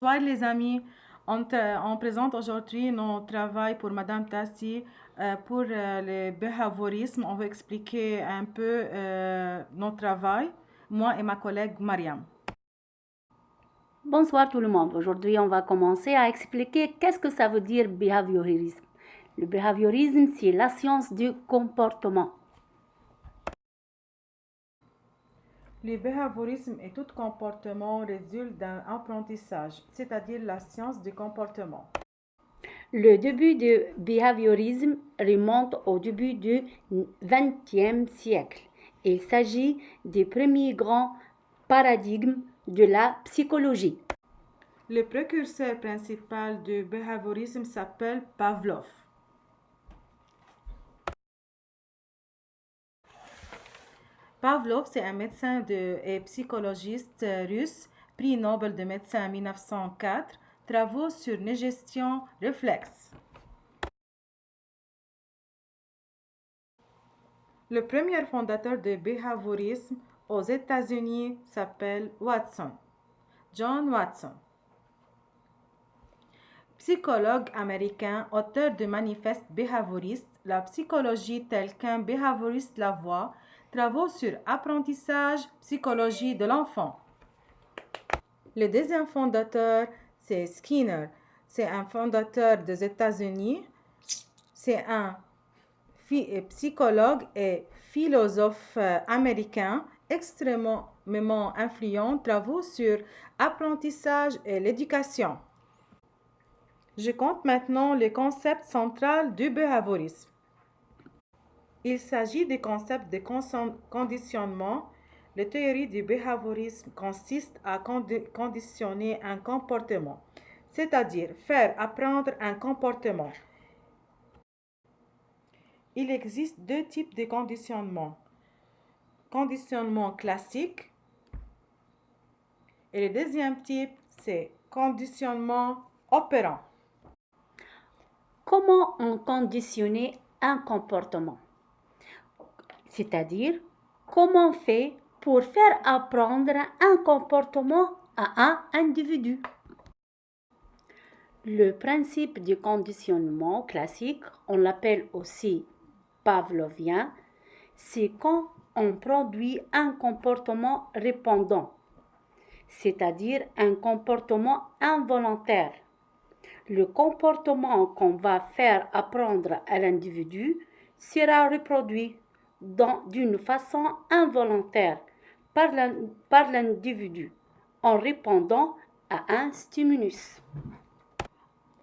Bonsoir les amis, on présente aujourd'hui notre travail pour Madame Tassi pour le behaviorisme. On va expliquer un peu notre travail, moi et ma collègue Mariam. Bonsoir tout le monde. Aujourd'hui, on va commencer à expliquer qu'est-ce que ça veut dire behaviorisme. Le behaviorisme, c'est la science du comportement. Le behaviorisme et tout comportement résulte d'un apprentissage, c'est-à-dire la science du comportement. Le début du behaviorisme remonte au début du XXe siècle. Il s'agit du premier grand paradigme de la psychologie. Le précurseur principal du behaviorisme s'appelle Pavlov. Pavlov, c'est un médecin et psychologiste russe, prix Nobel de médecine en 1904, travaux sur gestion réflexe. Le premier fondateur du behaviorisme aux États-Unis s'appelle Watson, John Watson. Psychologue américain, auteur du manifeste behavioriste, la psychologie telle qu'un behavioriste la voit, travaux sur apprentissage, psychologie de l'enfant. Le deuxième fondateur, c'est Skinner. C'est un fondateur des États-Unis. C'est un psychologue et philosophe américain extrêmement influent. Travaux sur apprentissage et l'éducation. Je compte maintenant le concept central du behaviorisme. Il s'agit du concept de conditionnement. La théorie du behaviorisme consiste à conditionner un comportement, c'est-à-dire faire apprendre un comportement. Il existe deux types de conditionnement. Conditionnement classique et le deuxième type, c'est conditionnement opérant. Comment on conditionnait un comportement? C'est-à-dire, comment on fait pour faire apprendre un comportement à un individu? Le principe du conditionnement classique, on l'appelle aussi pavlovien, c'est quand on produit un comportement répondant, c'est-à-dire un comportement involontaire. Le comportement qu'on va faire apprendre à l'individu sera reproduit d'une façon involontaire par l'individu en répondant à un stimulus.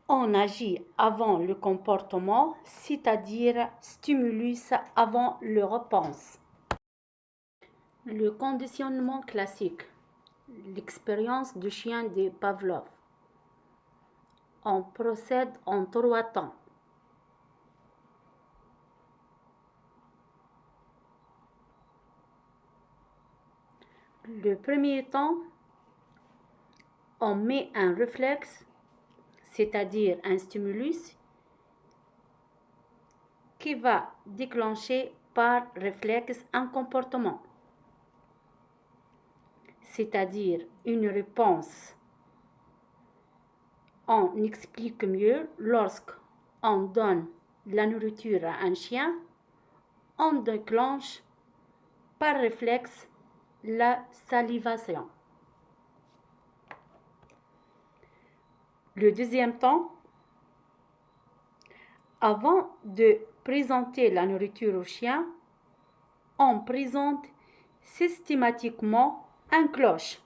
On agit avant le comportement, c'est-à-dire stimulus avant le réponse. Le conditionnement classique, l'expérience du chien de Pavlov. On procède en 3 temps. Le premier temps, on met un réflexe, c'est-à-dire un stimulus, qui va déclencher par réflexe un comportement, c'est-à-dire une réponse. On explique mieux lorsqu'on donne la nourriture à un chien, on déclenche par réflexe la salivation. Le deuxième temps, avant de présenter la nourriture au chien, on présente systématiquement un cloche.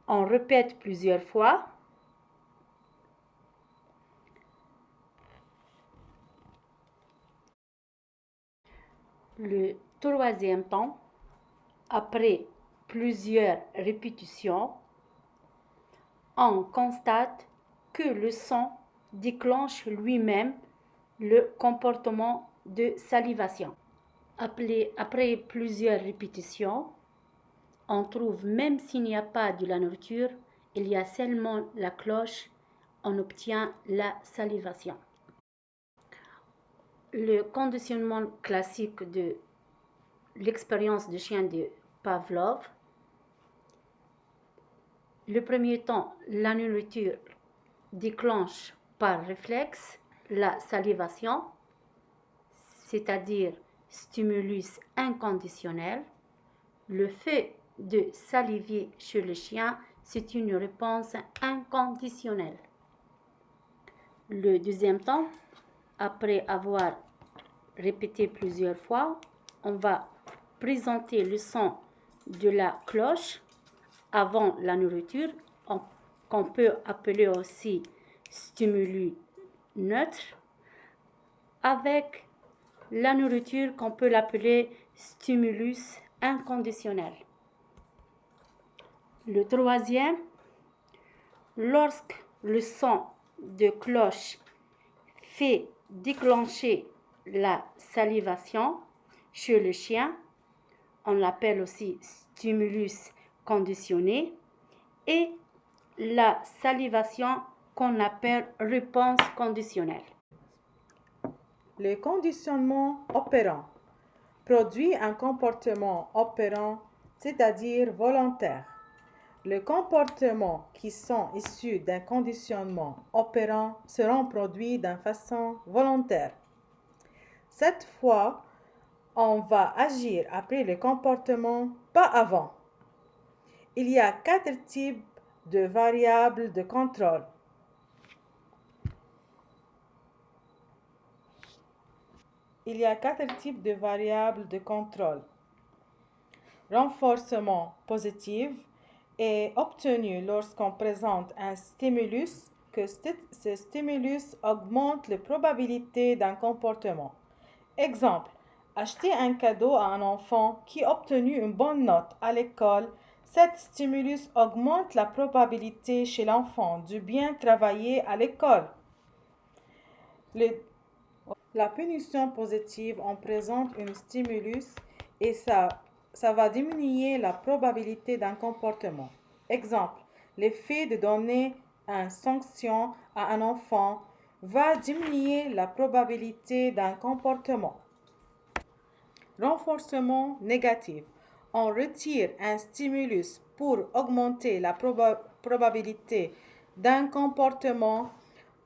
On répète plusieurs fois. Le troisième temps, après plusieurs répétitions, on constate que le son déclenche lui-même le comportement de salivation. Après plusieurs répétitions, on trouve, même s'il n'y a pas de la nourriture, il y a seulement la cloche, on obtient la salivation. Le conditionnement classique de l'expérience du chien de Pavlov, Le premier temps, la nourriture déclenche par réflexe la salivation, c'est-à-dire stimulus inconditionnel. Le fait de saliver chez le chien, c'est une réponse inconditionnelle. Le deuxième temps, après avoir répété plusieurs fois, on va présenter le son de la cloche avant la nourriture, qu'on peut appeler aussi stimulus neutre, avec la nourriture qu'on peut l'appeler stimulus inconditionnel. Le troisième, lorsque le son de cloche fait déclencher la salivation chez le chien, on l'appelle aussi stimulus conditionné, et la salivation qu'on appelle réponse conditionnelle. Le conditionnement opérant produit un comportement opérant, c'est-à-dire volontaire. Les comportements qui sont issus d'un conditionnement opérant seront produits d'une façon volontaire. Cette fois, on va agir après le comportement, pas avant. Il y a 4 types de variables de contrôle. Il y a 4 types de variables de contrôle. Renforcement positif est obtenu lorsqu'on présente un stimulus, que ce stimulus augmente la probabilité d'un comportement. Exemple, acheter un cadeau à un enfant qui a obtenu une bonne note à l'école. Cet stimulus augmente la probabilité chez l'enfant de bien travailler à l'école. La punition positive, on présente un stimulus et ça va diminuer la probabilité d'un comportement. Exemple, l'effet de donner une sanction à un enfant va diminuer la probabilité d'un comportement. Renforcement négatif. On retire un stimulus pour augmenter la probabilité d'un comportement.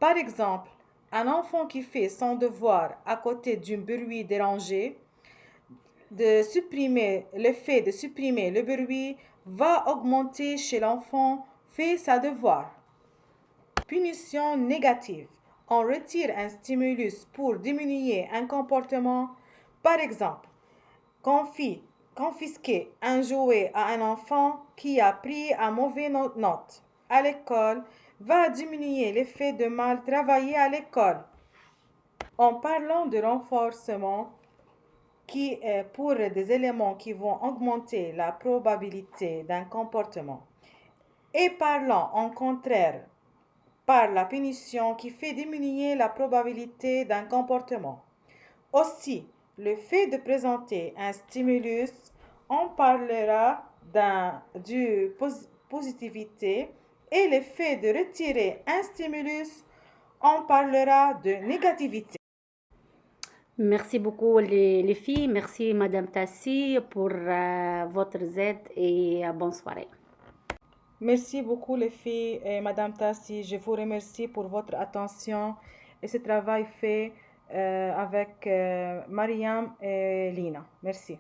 Par exemple, un enfant qui fait son devoir à côté d'un bruit dérangé, l'effet de supprimer le bruit va augmenter chez l'enfant fait sa devoir. Punition négative. On retire un stimulus pour diminuer un comportement. Par exemple, confisquer un jouet à un enfant qui a pris une mauvaise note à l'école va diminuer l'effet de mal travailler à l'école. En parlant de renforcement, qui est pour des éléments qui vont augmenter la probabilité d'un comportement, et parlant en contraire par la punition qui fait diminuer la probabilité d'un comportement. Aussi, le fait de présenter un stimulus, on parlera du positivité, et le fait de retirer un stimulus, on parlera de négativité. Merci beaucoup les filles, merci Madame Tassi pour votre aide et bonne soirée. Merci beaucoup les filles et Madame Tassi, je vous remercie pour votre attention et ce travail fait avec Mariam et Lina. Merci.